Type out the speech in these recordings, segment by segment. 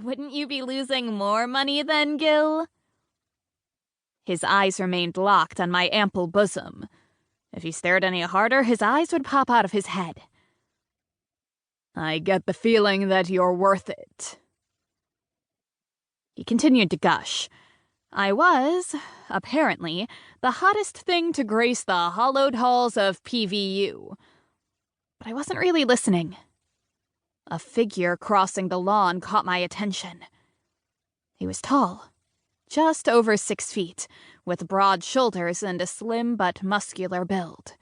Wouldn't you be losing more money then, Gil? His eyes remained locked on my ample bosom. If he stared any harder, his eyes would pop out of his head. I get the feeling that you're worth it. He continued to gush. I was, apparently, the hottest thing to grace the hallowed halls of PVU. But I wasn't really listening. A figure crossing the lawn caught my attention. He was tall, just over 6 feet, with broad shoulders and a slim but muscular build.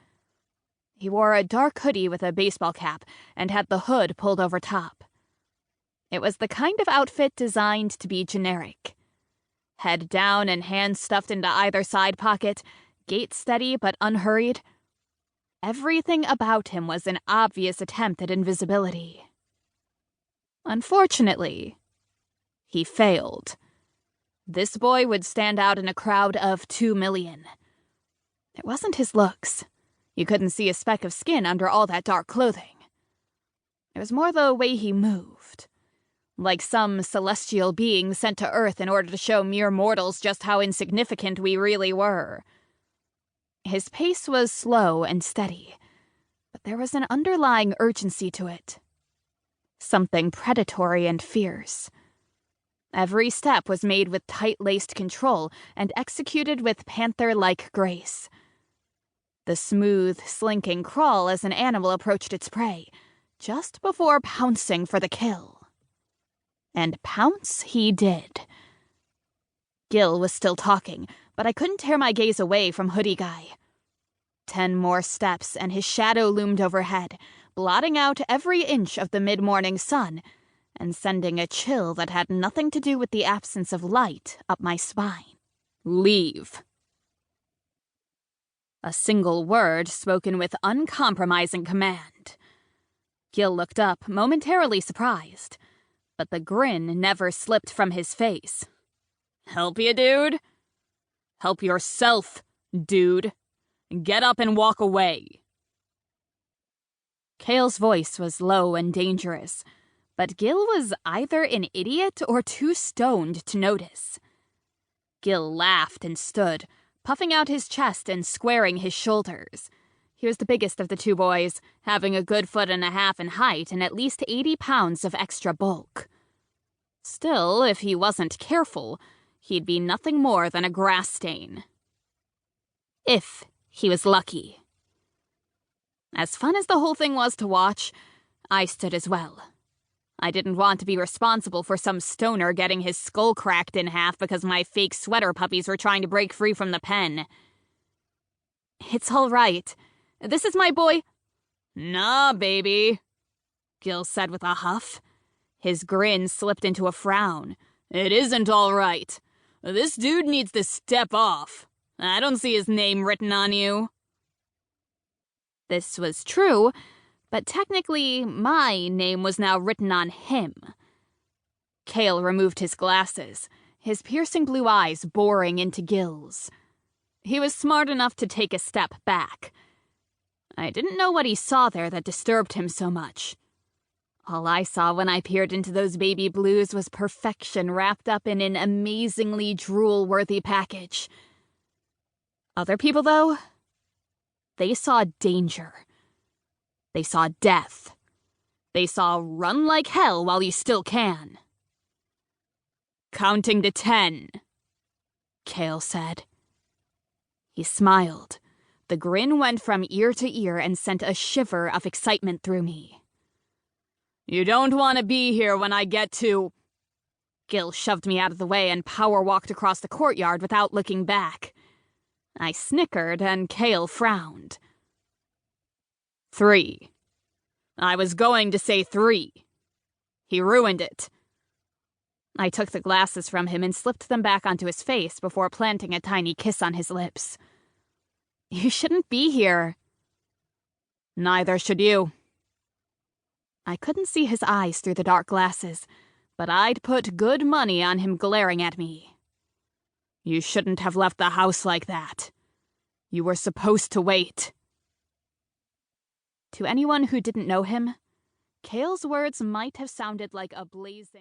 He wore a dark hoodie with a baseball cap and had the hood pulled over top. It was the kind of outfit designed to be generic. Head down and hands stuffed into either side pocket, gait steady but unhurried. Everything about him was an obvious attempt at invisibility. Unfortunately, he failed. This boy would stand out in a crowd of 2 million. It wasn't his looks. You couldn't see a speck of skin under all that dark clothing. It was more the way he moved. Like some celestial being sent to Earth in order to show mere mortals just how insignificant we really were. His pace was slow and steady, but there was an underlying urgency to it. Something predatory and fierce. Every step was made with tight-laced control and executed with panther-like grace. The smooth, slinking crawl as an animal approached its prey, just before pouncing for the kill. And pounce he did. Gil was still talking, but I couldn't tear my gaze away from Hoodie Guy. 10 more steps and his shadow loomed overhead, blotting out every inch of the mid-morning sun and sending a chill that had nothing to do with the absence of light up my spine. Leave. A single word spoken with uncompromising command. Gil looked up, momentarily surprised, but the grin never slipped from his face. Help you, dude? Help yourself, dude. Get up and walk away. Kale's voice was low and dangerous, but Gil was either an idiot or too stoned to notice. Gil laughed and stood, puffing out his chest and squaring his shoulders. He was the biggest of the 2 boys, having a good 1.5 feet in height and at least 80 pounds of extra bulk. Still, if he wasn't careful, he'd be nothing more than a grass stain. If he was lucky. As fun as the whole thing was to watch, I stood as well. I didn't want to be responsible for some stoner getting his skull cracked in half because my fake sweater puppies were trying to break free from the pen. It's all right. This is my boy. Nah, baby, Gil said with a huff. His grin slipped into a frown. It isn't all right. This dude needs to step off. I don't see his name written on you. This was true, but technically my name was now written on him. Kale removed his glasses, his piercing blue eyes boring into Gil's. He was smart enough to take a step back. I didn't know what he saw there that disturbed him so much. All I saw when I peered into those baby blues was perfection wrapped up in an amazingly drool-worthy package. Other people, though, they saw danger. They saw death. They saw run like hell while you still can. Counting to 10, Kale said. He smiled. The grin went from ear to ear and sent a shiver of excitement through me. You don't want to be here when I get to... Gil shoved me out of the way and power-walked across the courtyard without looking back. I snickered and Kale frowned. 3. I was going to say 3. He ruined it. I took the glasses from him and slipped them back onto his face before planting a tiny kiss on his lips. You shouldn't be here. Neither should you. I couldn't see his eyes through the dark glasses, but I'd put good money on him glaring at me. You shouldn't have left the house like that. You were supposed to wait. To anyone who didn't know him, Kale's words might have sounded like a blazing...